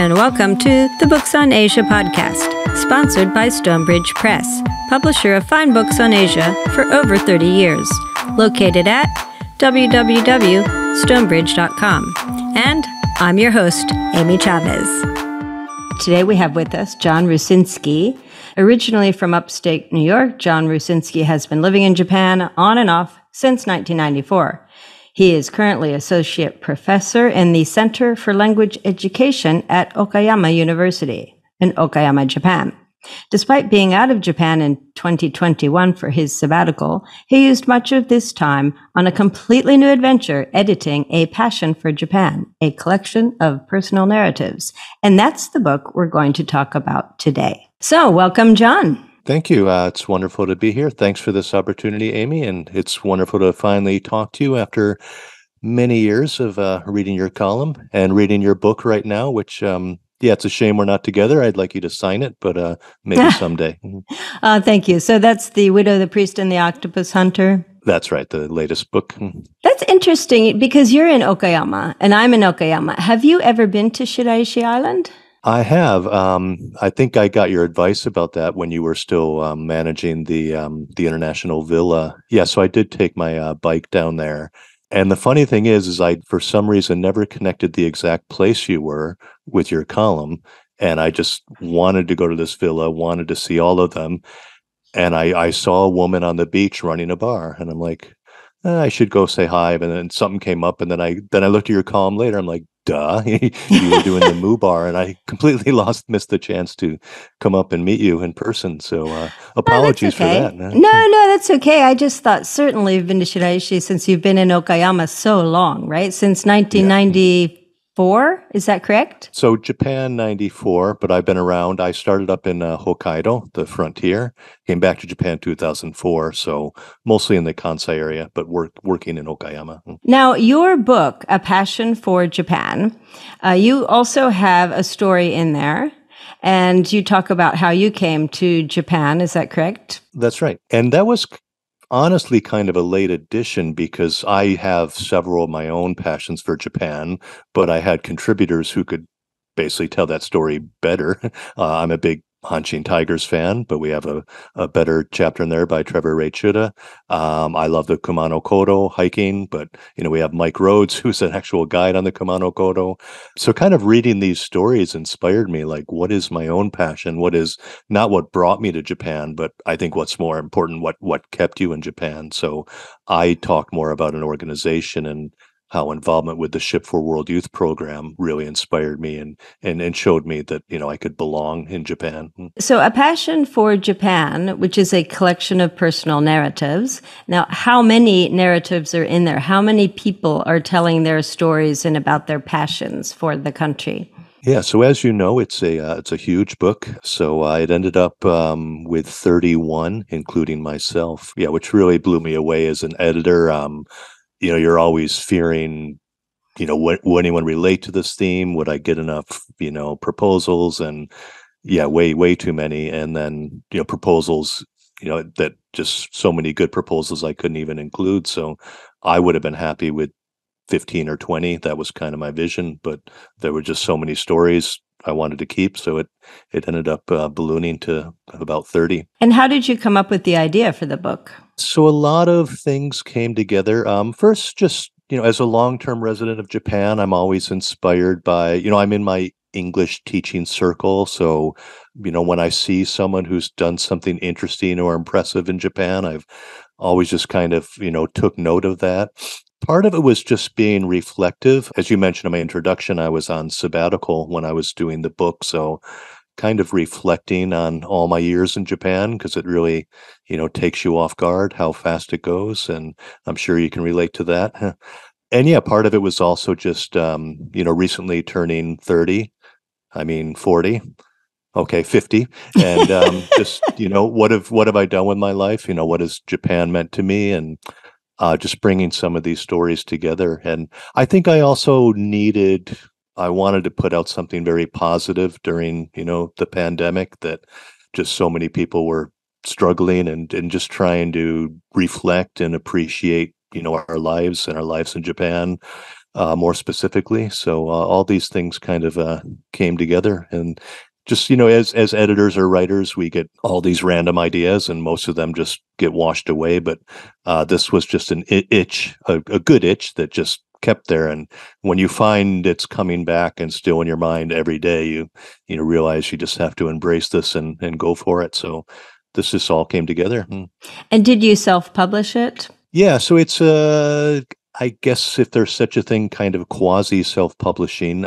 and welcome to the Books on Asia podcast, sponsored by Stonebridge Press, publisher of fine books on Asia for over 30 years, located at www.stonebridge.com. And I'm your host, Amy Chavez. Today we have with us John Rucynski. Originally from upstate New York, John Rucynski has been living in Japan on and off since 1994. He is currently associate professor in the Center for Language Education at Okayama University in Okayama, Japan. Despite being out of Japan in 2021 for his sabbatical, he used much of this time on a completely new adventure, editing A Passion for Japan, a collection of personal narratives. And that's the book we're going to talk about today. So, welcome, John. Thank you. It's wonderful to be here. Thanks for this opportunity, Amy. And it's wonderful to finally talk to you after many years of reading your column and reading your book right now, which, it's a shame we're not together. I'd like you to sign it, but maybe someday. Thank you. So that's The Widow, the Priest, and the Octopus Hunter? That's right, the latest book. That's interesting because you're in Okayama and I'm in Okayama. Have you ever been to Shiraishi Island? I have. I think I got your advice about that when you were still managing the International Villa. Yeah, so I did take my bike down there. And the funny thing is I, for some reason, never connected the exact place you were with your column. And I just wanted to go to this villa, wanted to see all of them. And I saw a woman on the beach running a bar. And I'm like, I should go say hi. And then something came up. And then I looked at your column later. I'm like, duh, you were doing the Moo Bar, and I completely missed the chance to come up and meet you in person. So apologies for that. No, that's okay. I just thought certainly you've been to Shiraishi since you've been in Okayama so long, right? Since 1994, is that correct? So Japan 94, but I've been around. I started up in Hokkaido, the frontier, came back to Japan 2004, so mostly in the Kansai area, but working in Okayama. Now, your book, A Passion for Japan, you also have a story in there, and you talk about how you came to Japan. Is that correct? That's right. And that was honestly kind of a late addition because I have several of my own passions for Japan, but I had contributors who could basically tell that story better. I'm a big Hanshin Tigers fan, but we have a better chapter in there by Trevor Ray Chuda. I love the Kumano Kodo hiking, but we have Mike Rhodes, who's an actual guide on the Kumano Kodo. So kind of reading these stories inspired me, like, what is my own passion? What is not what brought me to Japan, but I think what's more important, what kept you in Japan. So I talked more about an organization and how involvement with the Ship for World Youth program really inspired me and showed me that, I could belong in Japan. So A Passion for Japan, which is a collection of personal narratives. Now, how many narratives are in there? How many people are telling their stories and about their passions for the country? Yeah, so as you know, it's a huge book. So it ended up with 31, including myself. Yeah, which really blew me away as an editor. You're always fearing, will anyone relate to this theme? Would I get enough, proposals? And way too many. And then, proposals, that just so many good proposals I couldn't even include. So I would have been happy with 15 or 20. That was kind of my vision, but there were just so many stories I wanted to keep. So it ended up ballooning to about 30. And how did you come up with the idea for the book? So a lot of things came together. First, just, as a long-term resident of Japan, I'm always inspired by, I'm in my English teaching circle. So, when I see someone who's done something interesting or impressive in Japan, I've always just kind of, took note of that. Part of it was just being reflective. As you mentioned in my introduction, I was on sabbatical when I was doing the book. So kind of reflecting on all my years in Japan, because it really, takes you off guard how fast it goes. And I'm sure you can relate to that. And yeah, part of it was also just, recently turning 30, 40, okay, 50. And just, what have I done with my life? What has Japan meant to me? And just bringing some of these stories together. And I think I also I wanted to put out something very positive during, the pandemic, that just so many people were struggling and just trying to reflect and appreciate, our lives and our lives in Japan. more specifically. So all these things kind of came together, and just as editors or writers, we get all these random ideas, and most of them just get washed away. But this was just an itch, a good itch that just kept there. And when you find it's coming back and still in your mind every day, you realize you just have to embrace this and go for it. So this just all came together. And did you self-publish it? Yeah, so it's I guess if there's such a thing, kind of quasi self-publishing.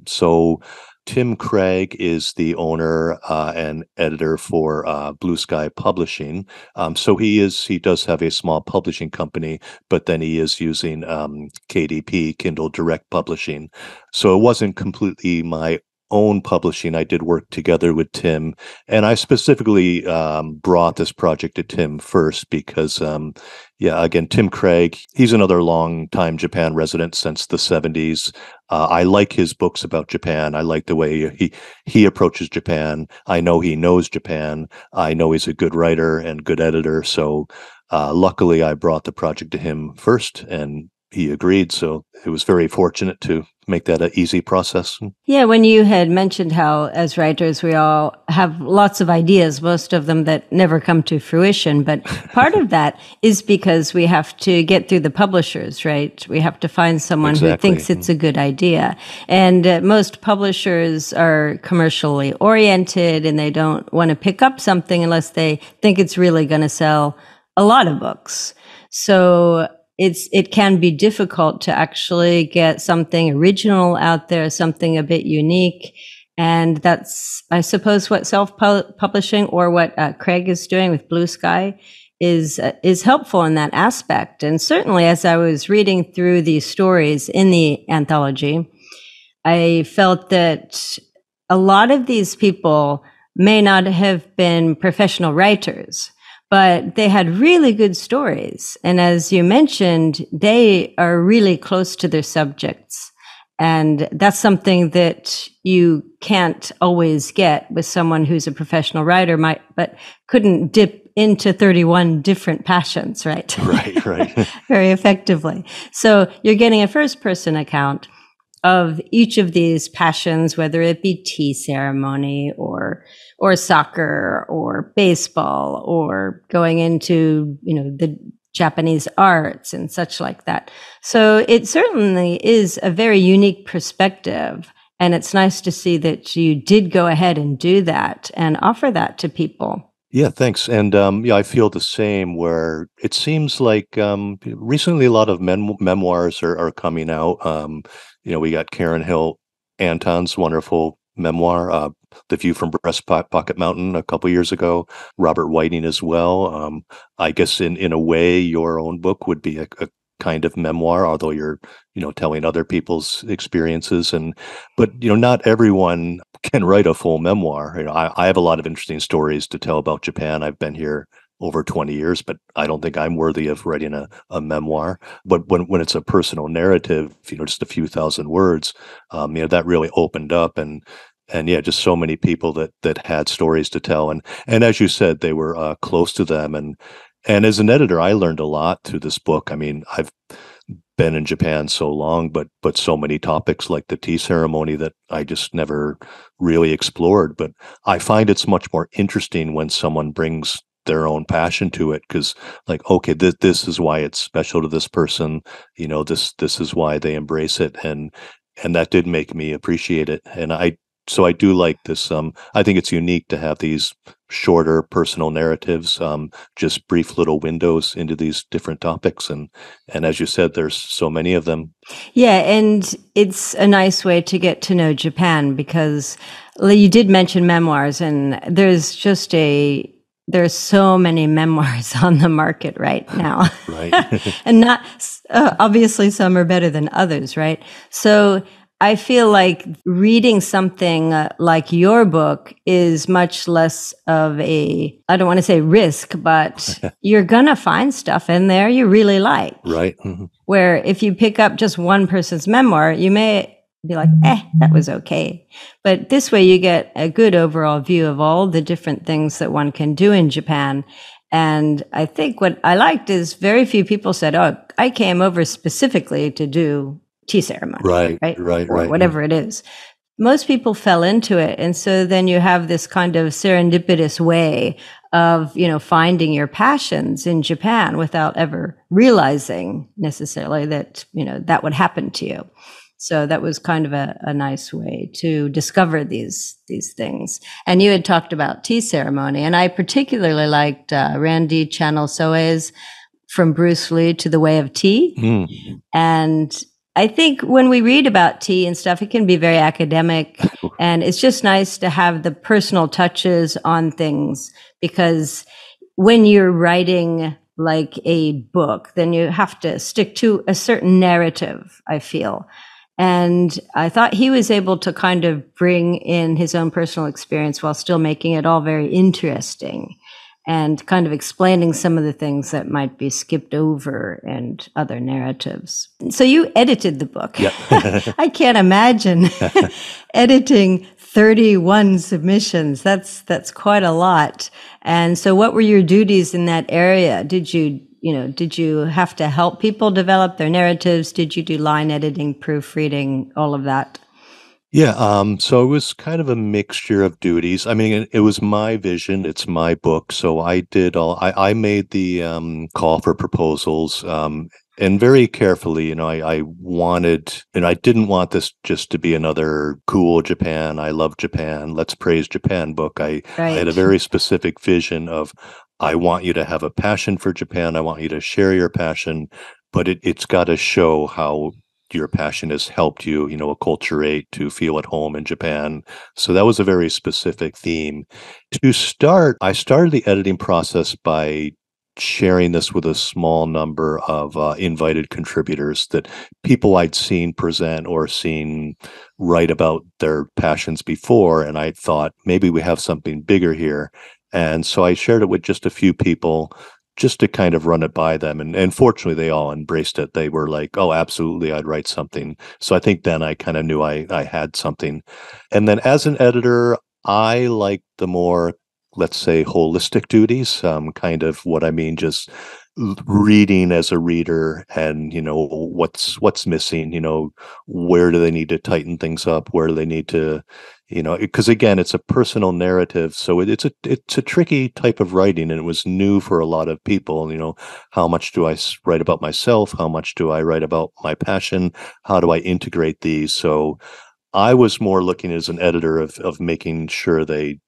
So Tim Craig is the owner and editor for Blue Sky Publishing. So he does have a small publishing company, but then he is using KDP, Kindle Direct Publishing. So it wasn't completely my own publishing. I did work together with Tim, and I specifically brought this project to Tim first because again, Tim Craig, he's another long-time Japan resident since the 70s. I like his books about Japan. I like the way he approaches Japan. I know he knows Japan. I know he's a good writer and good editor. So luckily, I brought the project to him first, and he agreed. So it was very fortunate to make that an easy process. Yeah, when you had mentioned how as writers we all have lots of ideas, most of them that never come to fruition, but part of that is because we have to get through the publishers, right? We have to find someone who thinks it's a good idea. And most publishers are commercially oriented, and they don't want to pick up something unless they think it's really going to sell a lot of books. So it can be difficult to actually get something original out there, something a bit unique. And that's, I suppose, what self-publishing or what Craig is doing with Blue Sky is helpful in that aspect. And certainly as I was reading through these stories in the anthology, I felt that a lot of these people may not have been professional writers, but they had really good stories. And as you mentioned, they are really close to their subjects. And that's something that you can't always get with someone who's a professional writer, but couldn't dip into 31 different passions, right? Right. Very effectively. So you're getting a first-person account of each of these passions, whether it be tea ceremony or soccer or baseball or going into, the Japanese arts and such like that. So it certainly is a very unique perspective. And it's nice to see that you did go ahead and do that and offer that to people. Yeah, thanks. And I feel the same, where it seems like recently a lot of memoirs are coming out. We got Karen Hill Anton's wonderful memoir, The View from Breast Pocket Mountain, a couple years ago. Robert Whiting as well. I guess in a way, your own book would be a kind of memoir, although you're telling other people's experiences. But not everyone can write a full memoir. I have a lot of interesting stories to tell about Japan. I've been here over 20 years, but I don't think I'm worthy of writing a memoir. But when it's a personal narrative, just a few thousand words, that really opened up, and just so many people that had stories to tell, and as you said, they were close to them, and as an editor, I learned a lot through this book. I mean, I've been in Japan so long, but so many topics like the tea ceremony that I just never really explored. But I find it's much more interesting when someone brings their own passion to it, because okay, this is why it's special to this person. This is why they embrace it, and that did make me appreciate it. And I do like this. I think it's unique to have these shorter personal narratives, just brief little windows into these different topics. And as you said, there's so many of them. Yeah, and it's a nice way to get to know Japan, because you did mention memoirs, and there's so many memoirs on the market right now. Right. And not, obviously some are better than others, right? So I feel like reading something like your book is much less of I don't want to say risk, but you're going to find stuff in there you really like. Right. Mm-hmm. Where if you pick up just one person's memoir, you may be like, that was okay. But this way you get a good overall view of all the different things that one can do in Japan. And I think what I liked is very few people said, I came over specifically to do tea ceremony, Right, right? right, Or right. whatever it is. Most people fell into it. And so then you have this kind of serendipitous way of, finding your passions in Japan without ever realizing necessarily that, that would happen to you. So that was kind of a nice way to discover these things. And you had talked about tea ceremony, and I particularly liked Randy Channel Soe's From Bruce Lee to the Way of Tea. Mm. And I think when we read about tea and stuff, it can be very academic. And it's just nice to have the personal touches on things, because when you're writing like a book, then you have to stick to a certain narrative, I feel. And I thought he was able to kind of bring in his own personal experience while still making it all very interesting and kind of explaining some of the things that might be skipped over and other narratives. So you edited the book. Yep. I can't imagine editing 31 submissions. That's quite a lot. And so what were your duties in that area? Did you have to help people develop their narratives? Did you do line editing, proofreading, all of that? Yeah, so it was kind of a mixture of duties. I mean, it was my vision, it's my book, so I made the call for proposals, and very carefully, I wanted, and I didn't want this just to be another cool Japan, I love Japan, let's praise Japan book. I had a very specific vision of, I want you to have a passion for Japan, I want you to share your passion, but it's got to show how your passion has helped you, acculturate, to feel at home in Japan. So that was a very specific theme. To start, I started the editing process by sharing this with a small number of invited contributors, that people I'd seen present or seen write about their passions before. And I thought, maybe we have something bigger here. And so I shared it with just a few people, just to kind of run it by them. And fortunately, they all embraced it. They were like, oh, absolutely, I'd write something. So I think then I kind of knew I had something. And then as an editor, I like the more, let's say, holistic duties, kind of what I mean, just reading as a reader, and what's missing, where do they need to tighten things up, where do they need to, because again, it's a personal narrative, so it's a tricky type of writing, and it was new for a lot of people. How much do I write about myself, how much do I write about my passion, how do I integrate these? So I was more looking as an editor of making sure they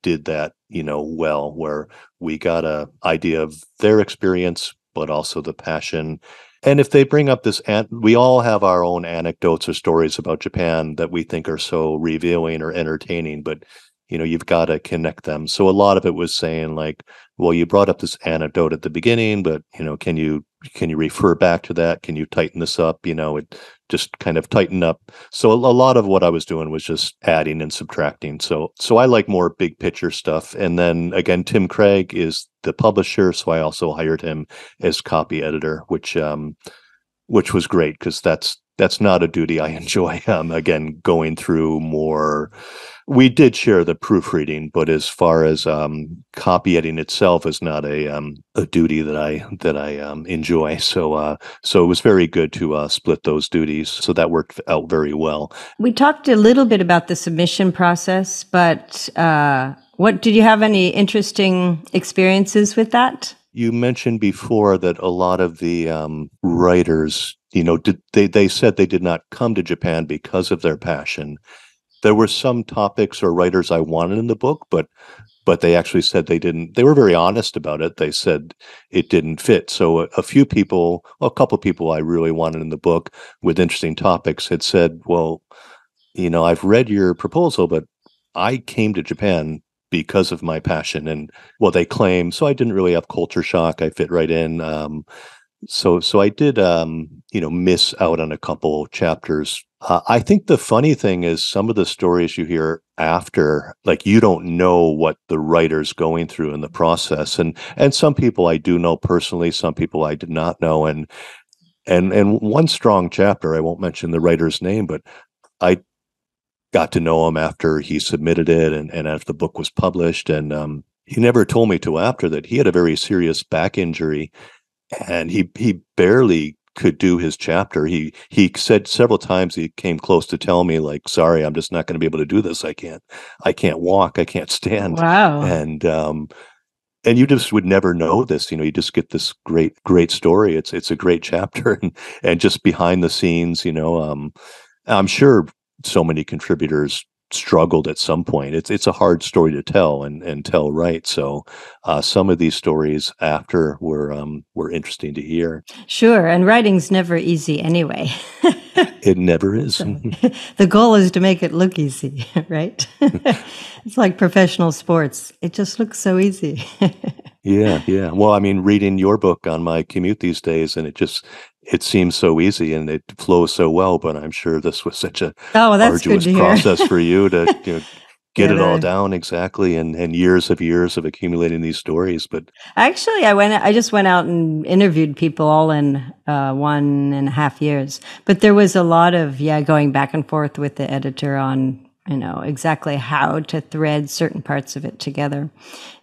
did that, well, where we got a idea of their experience, but also the passion. And if they bring up this, we all have our own anecdotes or stories about Japan that we think are so revealing or entertaining, but you've got to connect them. So a lot of it was saying like, well, you brought up this anecdote at the beginning, but can you refer back to that? Can you tighten this up? It just kind of tighten up. So a lot of what I was doing was just adding and subtracting. So I like more big picture stuff. And then again, Tim Craig is the publisher, so I also hired him as copy editor, which was great, because that's not a duty I enjoy. Again, going through more. We did share the proofreading, but as far as copy editing itself is not a duty that I enjoy. So it was very good to split those duties. So that worked out very well. We talked a little bit about the submission process, but what did you have any interesting experiences with that? You mentioned before that a lot of the writers, they said they did not come to Japan because of their passion. There were some topics or writers I wanted in the book, but they actually said they didn't. They were very honest about it. They said it didn't fit. So a couple people I really wanted in the book with interesting topics had said, well, I've read your proposal, but I came to Japan because of my passion. And well, they claim, so I didn't really have culture shock. I fit right in. So I did, miss out on a couple chapters. I think the funny thing is some of the stories you hear after, like, you don't know what the writer's going through in the process. And some people I do know personally, some people I did not know. And one strong chapter, I won't mention the writer's name, but I got to know him after he submitted it and after the book was published. And he never told me till after that he had a very serious back injury, and he barely could do his chapter. He said several times he came close to telling me, like, sorry, I'm just not going to be able to do this. I can't walk, I can't stand. Wow. And you just would never know this. You just get this great story. It's a great chapter, and just behind the scenes, I'm sure so many contributors struggled at some point. It's a hard story to tell and tell right. So some of these stories after were interesting to hear. Sure, and writing's never easy anyway. It never is. So, the goal is to make it look easy, right? It's like professional sports. It just looks so easy. Yeah. Well, I mean, reading your book on my commute these days, and it seems so easy and it flows so well, but I'm sure this was such a Oh, that's good arduous to hear. process for you to get it all Yeah. down exactly, and years of accumulating these stories. But Actually, I just went out and interviewed people all in 1.5 years. But there was a lot of, going back and forth with the editor on, exactly how to thread certain parts of it together.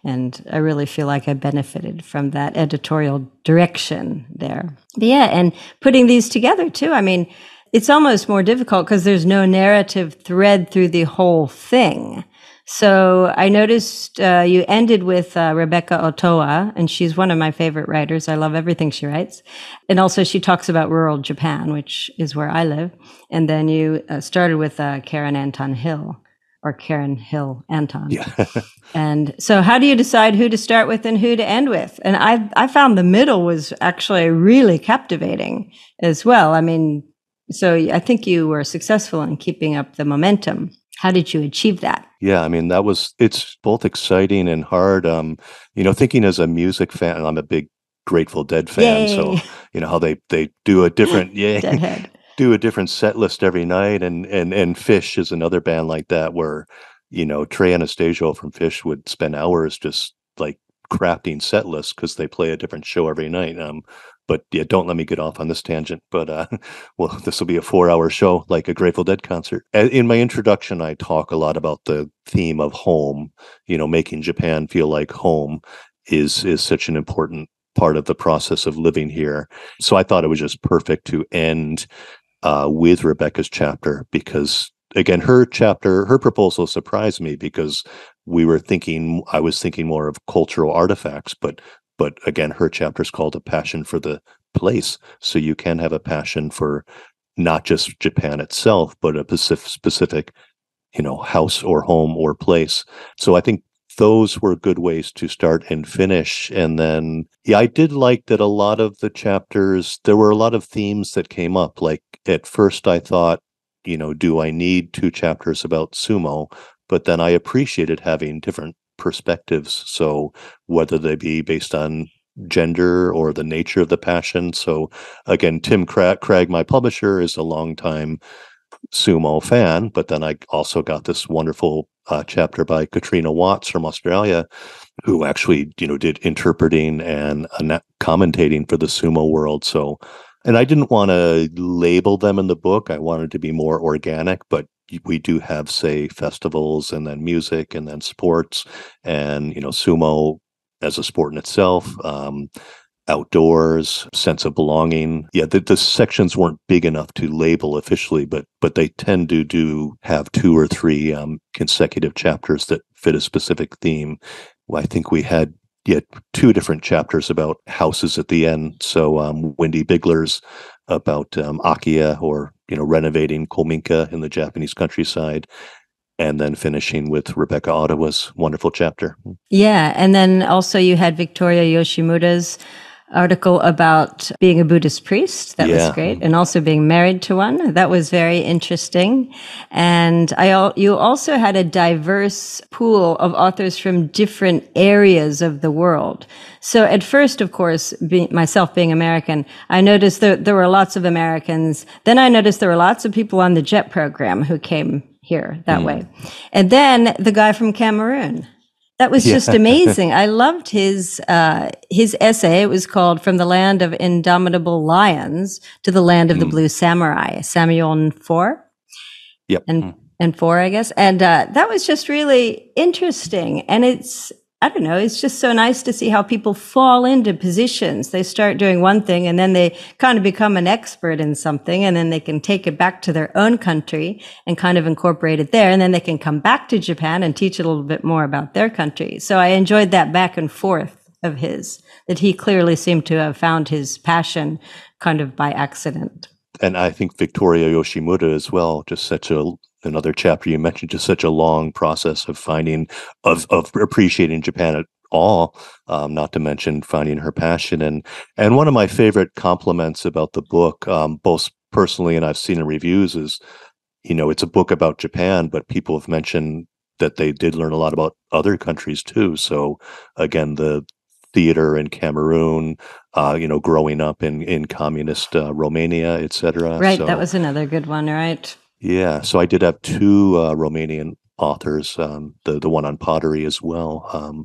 And I really feel like I benefited from that editorial direction there. But yeah, and putting these together too. I mean, it's almost more difficult because there's no narrative thread through the whole thing. So I noticed you ended with Rebecca Otoa, and she's one of my favorite writers. I love everything she writes. And also she talks about rural Japan, which is where I live. And then you started with Karen Anton Hill, or Karen Hill Anton. yeah. And so how do you decide who to start with and who to end with? And I found the middle was actually really captivating as well. I mean, so I think you were successful in keeping up the momentum. How did you achieve that? Yeah, I mean, it's both exciting and hard. Thinking as a music fan, and I'm a big Grateful Dead fan, Yay. so how they do a different Deadhead. do a different set list every night, and Fish is another band like that where Trey Anastasio from Fish would spend hours just like crafting set lists because they play a different show every night. But yeah, don't let me get off on this tangent. But well, this will be a 4-hour show, like a Grateful Dead concert. In my introduction, I talk a lot about the theme of home. Making Japan feel like home is such an important part of the process of living here. So I thought it was just perfect to end with Rebecca's chapter, because again, her proposal surprised me, because I was thinking more of cultural artifacts, but again, her chapter is called A Passion for the Place. So you can have a passion for not just Japan itself, but a specific, house or home or place. So I think those were good ways to start and finish. And then, yeah, I did like that a lot of the chapters, there were a lot of themes that came up. Like at first I thought, do I need 2 chapters about sumo? But then I appreciated having different perspectives. So whether they be based on gender or the nature of the passion. So again, Tim Craig, my publisher, is a longtime sumo fan, but then I also got this wonderful chapter by Katrina Watts from Australia, who actually did interpreting and commentating for the sumo world. So, and I didn't want to label them in the book. I wanted to be more organic, but we do have, say, festivals, and then music, and then sports, and sumo as a sport in itself, outdoors, sense of belonging. Yeah, the sections weren't big enough to label officially, but they tend to have 2 or 3 consecutive chapters that fit a specific theme. Well, I think we had 2 different chapters about houses at the end. So Wendy Bigler's about Akiya, or renovating kominka in the Japanese countryside, and then finishing with Rebecca Ottawa's wonderful chapter. Yeah, and then also you had Victoria Yoshimura's article about being a Buddhist priest. That was great. And also being married to one. That was very interesting. And you also had a diverse pool of authors from different areas of the world. So at first, of course, myself being American, I noticed that there were lots of Americans. Then I noticed there were lots of people on the JET program who came here that way. And then the guy from Cameroon. That was just amazing. I loved his essay. It was called "From the Land of Indomitable Lions to the Land of the Blue Samurai," Samuel 4. Yep. And 4, I guess. And that was just really interesting. And I don't know, it's just so nice to see how people fall into positions. They start doing one thing and then they kind of become an expert in something, and then they can take it back to their own country and kind of incorporate it there. And then they can come back to Japan and teach a little bit more about their country. So I enjoyed that back and forth of his, that he clearly seemed to have found his passion kind of by accident. And I think Victoria Yoshimura as well, just another chapter you mentioned, just such a long process of of appreciating Japan at all, not to mention finding her passion. And one of my favorite compliments about the book, both personally and I've seen in reviews, is, it's a book about Japan, but people have mentioned that they did learn a lot about other countries too. So again, the theater in Cameroon, growing up in communist Romania, etc. Right, So, that was another good one, right? yeah, so I did have two Romanian authors, the one on pottery as well.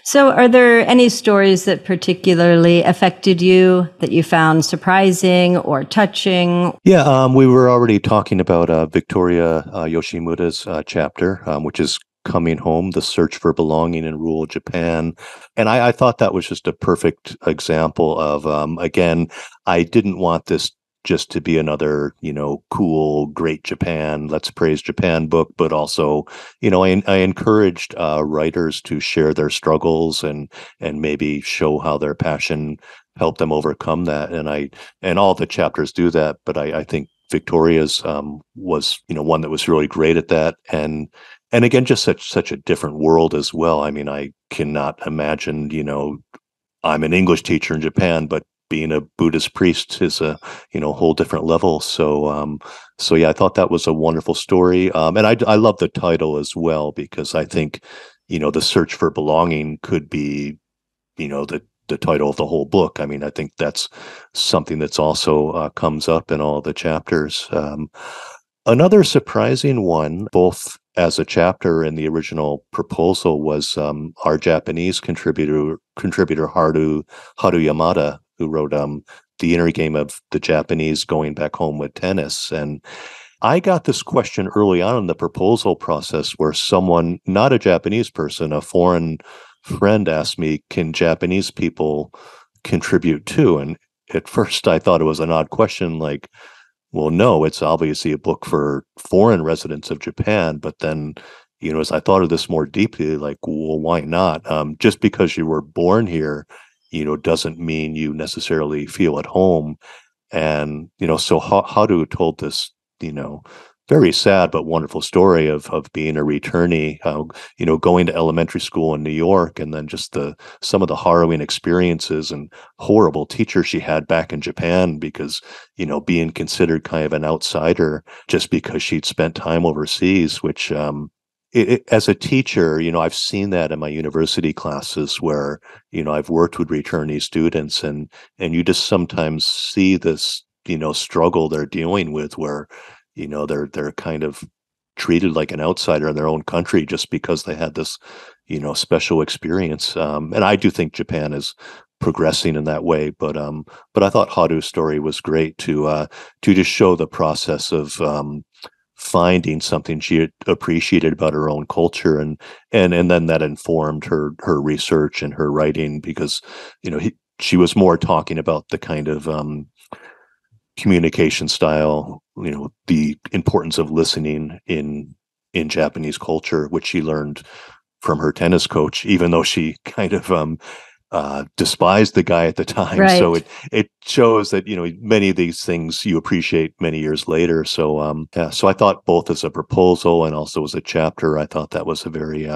So are there any stories that particularly affected you that you found surprising or touching? Yeah, we were already talking about Victoria Yoshimura's chapter, which is Coming Home, The Search for Belonging in Rural Japan. And I thought that was just a perfect example of, again, I didn't want this just to be another, cool, great Japan, let's praise Japan book, but also, I encouraged writers to share their struggles and maybe show how their passion helped them overcome that. And all the chapters do that, but I think Victoria's was, one that was really great at that. And again, just such a different world as well. I mean, I cannot imagine, I'm an English teacher in Japan, but being a Buddhist priest is a whole different level. So yeah, I thought that was a wonderful story, and I love the title as well, because I think the search for belonging could be the title of the whole book. I mean, I think that's something that's also comes up in all the chapters. Another surprising one, both as a chapter in the original proposal, was our Japanese contributor Haru Yamada, who wrote The Inner Game of the Japanese Going Back Home with Tennis. And I got this question early on in the proposal process where someone, not a Japanese person, a foreign friend, asked me, can Japanese people contribute too? And at first I thought it was an odd question, like, well, no, it's obviously a book for foreign residents of Japan. But then, as I thought of this more deeply, like, well, why not? Just because you were born here, doesn't mean you necessarily feel at home. And, so Haru told this, very sad but wonderful story of being a returnee, going to elementary school in New York, and then just some of the harrowing experiences and horrible teachers she had back in Japan, because being considered kind of an outsider just because she'd spent time overseas, which as a teacher, I've seen that in my university classes where I've worked with returnee students, and you just sometimes see this struggle they're dealing with, where they're kind of treated like an outsider in their own country just because they had this special experience. And I do think Japan is progressing in that way, but I thought Haru's story was great to just show the process of finding something she appreciated about her own culture, and then that informed her research and her writing, because she was more talking about the kind of communication style, the importance of listening in Japanese culture, which she learned from her tennis coach, even though she kind of despised the guy at the time. Right. So it shows that many of these things you appreciate many years later. So so I thought, both as a proposal and also as a chapter, I thought that was a very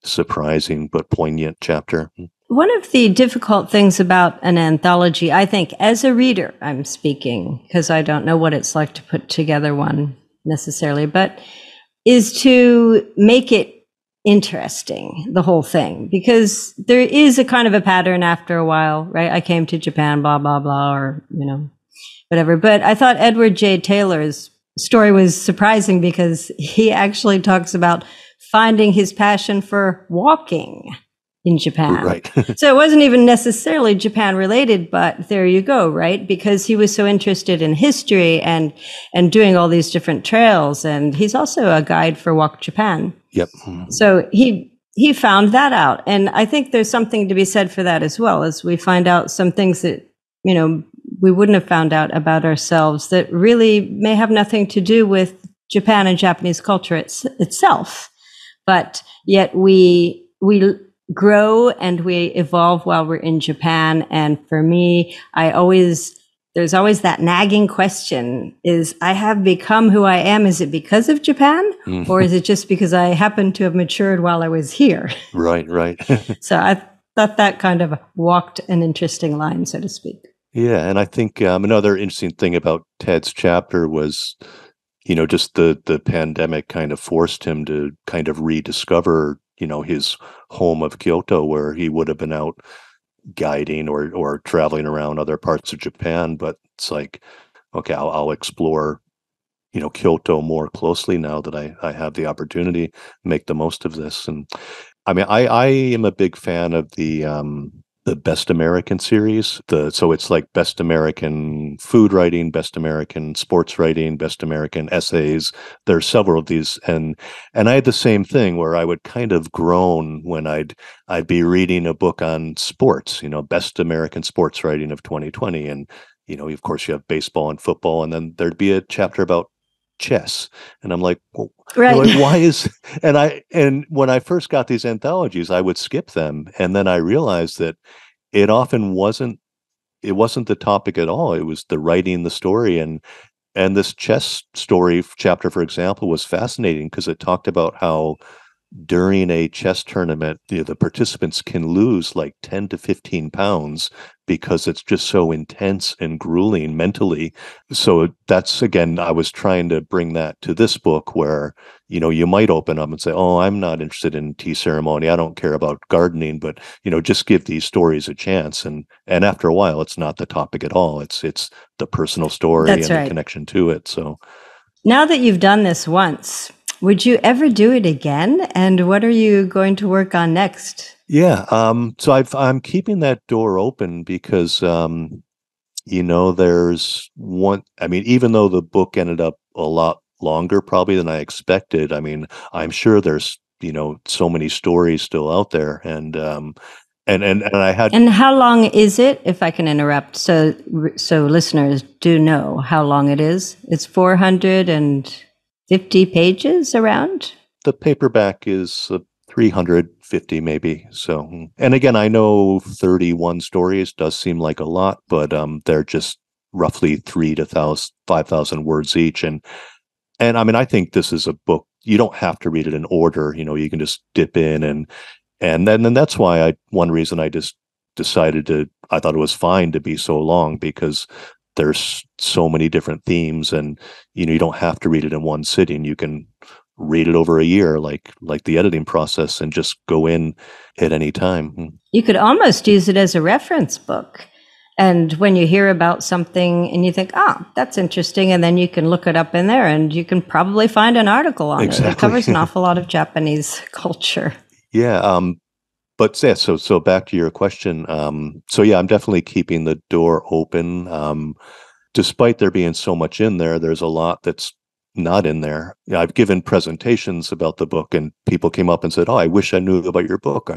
surprising but poignant chapter. One of the difficult things about an anthology, I think, as a reader, I'm speaking, because I don't know what it's like to put together one necessarily, but is to make it interesting, the whole thing, because there is a kind of a pattern after a while, right? I came to Japan, blah, blah, blah, or, whatever. But I thought Edward J. Taylor's story was surprising because he actually talks about finding his passion for walking in Japan. Right. So it wasn't even necessarily Japan related, but there you go, right? Because he was so interested in history and doing all these different trails. And he's also a guide for Walk Japan. Yep. So he he found that out. And I think there's something to be said for that as well, as we find out some things that, we wouldn't have found out about ourselves that really may have nothing to do with Japan and Japanese culture itself. But yet we grow and we evolve while we're in Japan. And for me, there's always that nagging question: is I have become who I am? Is it because of Japan, or is it just because I happened to have matured while I was here? Right. So I thought that kind of walked an interesting line, so to speak. Yeah, and I think another interesting thing about Ted's chapter was, just the pandemic kind of forced him to kind of rediscover, his home of Kyoto, where he would have been out guiding or traveling around other parts of Japan. But it's like, okay, I'll explore, Kyoto more closely now that I have the opportunity, make the most of this. And I mean, I am a big fan of the Best American series. So it's like Best American Food Writing, Best American Sports Writing, Best American Essays. There's several of these, and I had the same thing where I would kind of groan when I'd be reading a book on sports, Best American Sports Writing of 2020, and of course you have baseball and football, and then there'd be a chapter about chess, and I'm like, well, Right. why is and when I first got these anthologies, I would skip them, and then I realized that it often wasn't the topic at all. It was the writing, the story, and this chess story chapter, for example, was fascinating because it talked about how during a chess tournament, the participants can lose like 10 to 15 pounds because it's just so intense and grueling mentally. So that's, again, I was trying to bring that to this book where, you might open up and say, oh, I'm not interested in tea ceremony. I don't care about gardening, but, just give these stories a chance. And after a while, it's not the topic at all. It's the personal story That's and right. the connection to it. So now that you've done this once, would you ever do it again? And what are you going to work on next? Yeah. So I'm keeping that door open because, there's one, I mean, even though the book ended up a lot longer probably than I expected, I mean, I'm sure there's, so many stories still out there. And I had. And how long is it, if I can interrupt, so listeners do know how long it is? It's 450 pages around? The paperback is 350 maybe. So, and again, I know 31 stories does seem like a lot, but they're just roughly 3,000 to 5,000 words each. And I mean, I think this is a book, you don't have to read it in order. You can just dip in and then that's why one reason I just decided I thought it was fine to be so long, because there's so many different themes, and you don't have to read it in one sitting. You can read it over a year, like the editing process, and just go in at any time. You could almost use it as a reference book. And when you hear about something and you think, that's interesting, and then you can look it up in there and you can probably find an article on it. It covers an awful lot of Japanese culture. Yeah. But yeah, so back to your question. So yeah, I'm definitely keeping the door open. Despite there being so much in there, there's a lot that's not in there. I've given presentations about the book, and people came up and said, "Oh, I wish I knew about your book.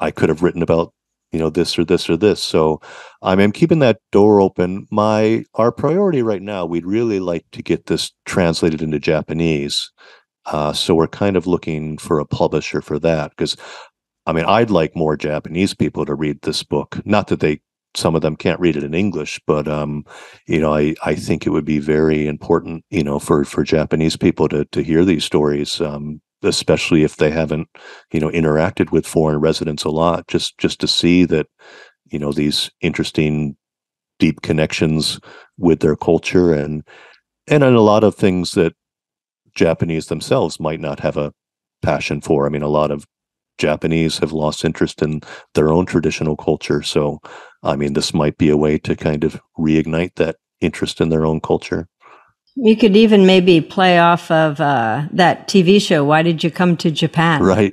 I could have written about, this or this or this." So I'm keeping that door open. Our priority right now, we'd really like to get this translated into Japanese. So we're kind of looking for a publisher for that, because I mean, I'd like more Japanese people to read this book. Not that some of them can't read it in English, but I think it would be very important, for Japanese people to hear these stories, especially if they haven't, interacted with foreign residents a lot, just to see that, these interesting, deep connections with their culture and in a lot of things that Japanese themselves might not have a passion for. I mean, a lot of Japanese have lost interest in their own traditional culture. So, I mean, this might be a way to kind of reignite that interest in their own culture. You could even maybe play off of that TV show, Why Did You Come to Japan? Right.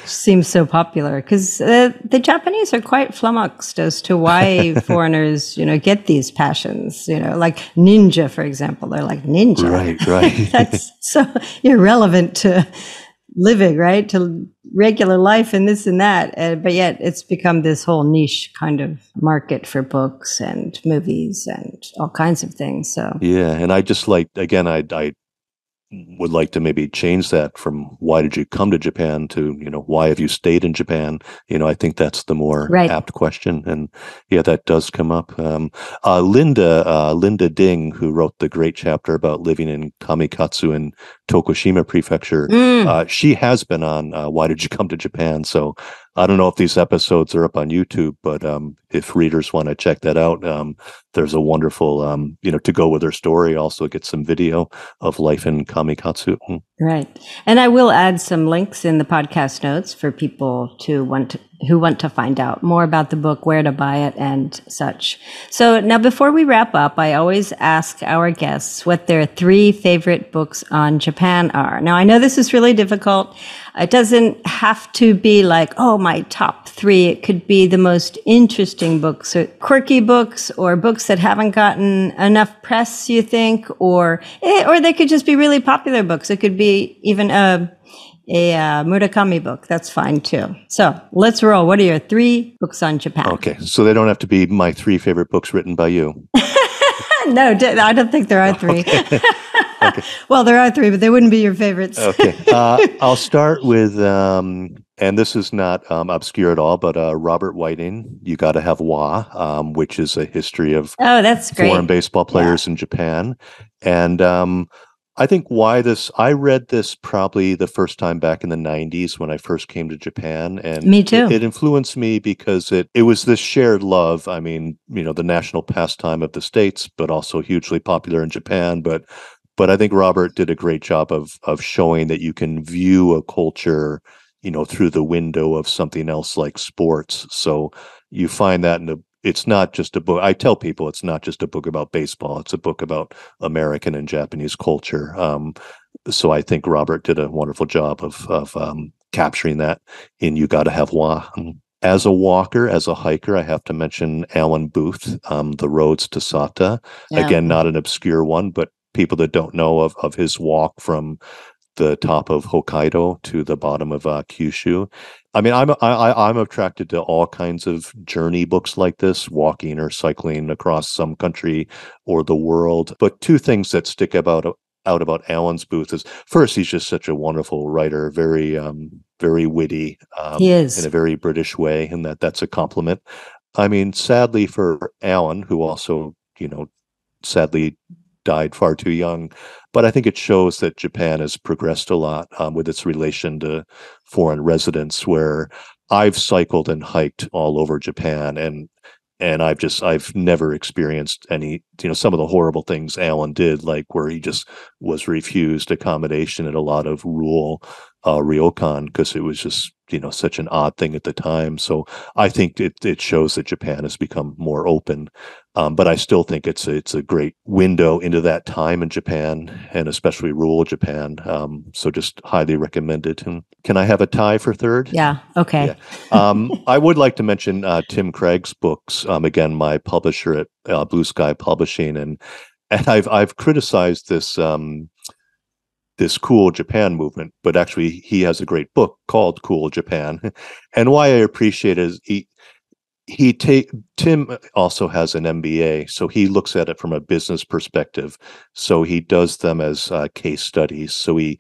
Seems so popular because the Japanese are quite flummoxed as to why foreigners, get these passions, like ninja, for example. They're like, ninja? Right. That's so irrelevant to living, right? To regular life and this and that. But yet it's become this whole niche kind of market for books and movies and all kinds of things. So Yeah, and I just like, again, I would like to maybe change that from why did you come to Japan to, why have you stayed in Japan? I think that's the more right. apt question. And yeah, that does come up. Linda Ding, who wrote the great chapter about living in Kamikatsu in Tokushima Prefecture, she has been on Why Did You Come to Japan? So I don't know if these episodes are up on YouTube, but if readers want to check that out, there's a wonderful, to go with her story, also get some video of life in Kamikatsu. Right. And I will add some links in the podcast notes for people who want to find out more about the book, where to buy it, and such. So now, before we wrap up, I always ask our guests what their 3 favorite books on Japan are. Now, I know this is really difficult. It doesn't have to be like, oh, my top 3. It could be the most interesting books, or quirky books, or books that haven't gotten enough press, you think, or they could just be really popular books. It could be even a Murakami book. That's fine too. So let's roll. What are your 3 books on Japan? Okay, so they don't have to be my 3 favorite books written by you. No, I don't think there are 3. Okay. Okay. Well, there are 3, but they wouldn't be your favorites. Okay. I'll start with, and this is not obscure at all, but Robert Whiting, You Gotta Have Wa, which is a history of that's great. foreign baseball players in Japan. And I think I read this probably the first time back in the 90s when I first came to Japan. And me too. It influenced me because it was this shared love. I mean, the national pastime of the States, but also hugely popular in Japan. But I think Robert did a great job of showing that you can view a culture, through the window of something else like sports. So you find that it's not just a book. I tell people it's not just a book about baseball. It's a book about American and Japanese culture. So I think Robert did a wonderful job of capturing that in You Gotta Have Wa. As a walker, as a hiker, I have to mention Alan Booth, The Roads to Sata. Yeah. Again, not an obscure one, but people that don't know of his walk from the top of Hokkaido to the bottom of Kyushu. I mean, I'm attracted to all kinds of journey books like this, walking or cycling across some country or the world. But 2 things that stick out about Alan's Booth is, first, he's just such a wonderful writer, very very witty, he is, in a very British way, and that's a compliment. I mean, sadly for Alan, who also sadly died far too young. But I think it shows that Japan has progressed a lot with its relation to foreign residents, where I've cycled and hiked all over Japan, and I've never experienced any, some of the horrible things Alan did, like where he just was refused accommodation at a lot of rural ryokan because it was just, such an odd thing at the time. So I think it shows that Japan has become more open. But I still think it's a great window into that time in Japan, and especially rural Japan. So just highly recommended. And can I have a tie for 3rd? Yeah. Okay. Yeah. I would like to mention Tim Craig's books. Again, my publisher at Blue Sky Publishing, and I've criticized this Cool Japan movement, but actually he has a great book called Cool Japan. And why I appreciate it is Tim also has an MBA, so he looks at it from a business perspective. So he does them as case studies. So he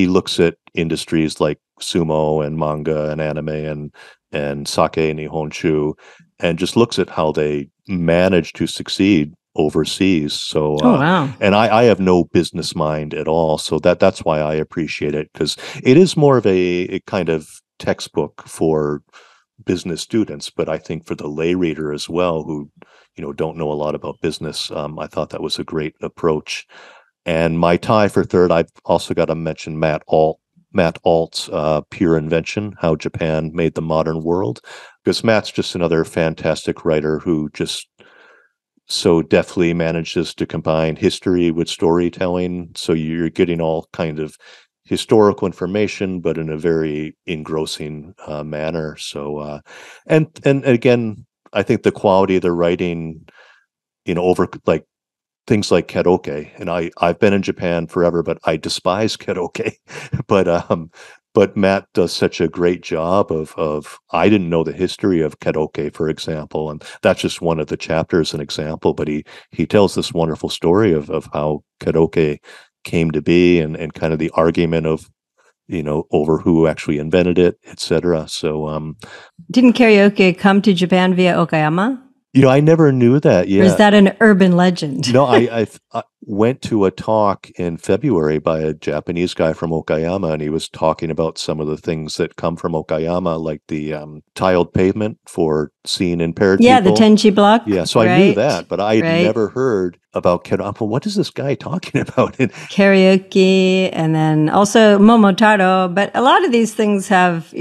looks at industries like sumo and manga and anime and sake and nihonshu, and just looks at how they manage to succeed overseas. So wow. And I have no business mind at all, so that's why I appreciate it, because it is more of a kind of textbook for business students, but I think for the lay reader as well, who don't know a lot about business, I thought that was a great approach. And my tie for 3rd, I've also got to mention Matt Alt's Pure Invention: How Japan Made the Modern World, because Matt's just another fantastic writer who just so deftly manages to combine history with storytelling. So you're getting all kind of historical information, but in a very engrossing manner. So, and again, I think the quality of the writing, over like things like karaoke, and I've been in Japan forever, but I despise karaoke. But Matt does such a great job of I didn't know the history of karaoke, for example, and that's just one of the chapters, an example. But he tells this wonderful story of how karaoke came to be and kind of the argument of over who actually invented it, etc. So didn't karaoke come to Japan via Okayama? I never knew that. Yeah. Or is that an urban legend? No, I went to a talk in February by a Japanese guy from Okayama, and he was talking about some of the things that come from Okayama, like the tiled pavement for seeing impaired Yeah, people. the Tenchi block. Yeah, so I knew that, but I had never heard about karaoke. What is this guy talking about? Karaoke, and then also Momotaro. But a lot of these things have,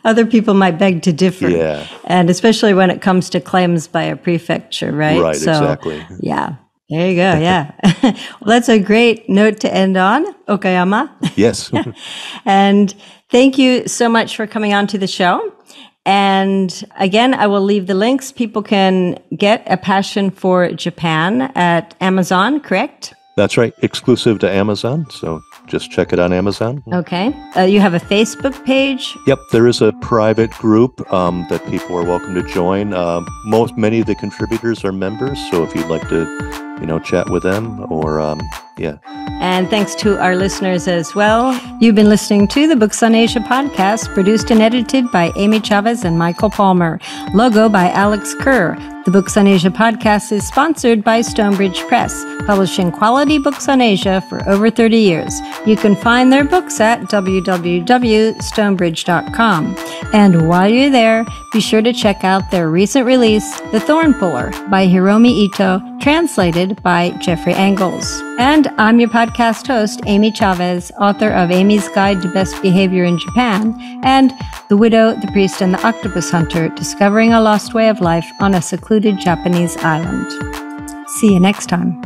other people might beg to differ. Yeah. And especially when it comes to claims by a prefecture, right? Right, so, exactly. Yeah. There you go. Yeah. Well, that's a great note to end on, Okayama. Yes. And thank you so much for coming on to the show. And again, I will leave the links. People can get A Passion for Japan at Amazon, correct? That's right. Exclusive to Amazon. So just check it on Amazon. Okay. You have a Facebook page? Yep. There is a private group that people are welcome to join. Many of the contributors are members. So if you'd like to, chat with them or, yeah. And thanks to our listeners as well. You've been listening to the Books on Asia podcast, produced and edited by Amy Chavez and Michael Palmer. Logo by Alex Kerr. The Books on Asia podcast is sponsored by Stonebridge Press, publishing quality books on Asia for over 30 years. You can find their books at www.stonebridge.com. And while you're there, be sure to check out their recent release, The Thorn Puller by Hiromi Ito, translated by Jeffrey Engels. And I'm your podcast host, Amy Chavez, author of Amy's Guide to Best Behavior in Japan and The Widow, the Priest, and the Octopus Hunter, Discovering a Lost Way of Life on a Secluded Japanese Island. See you next time.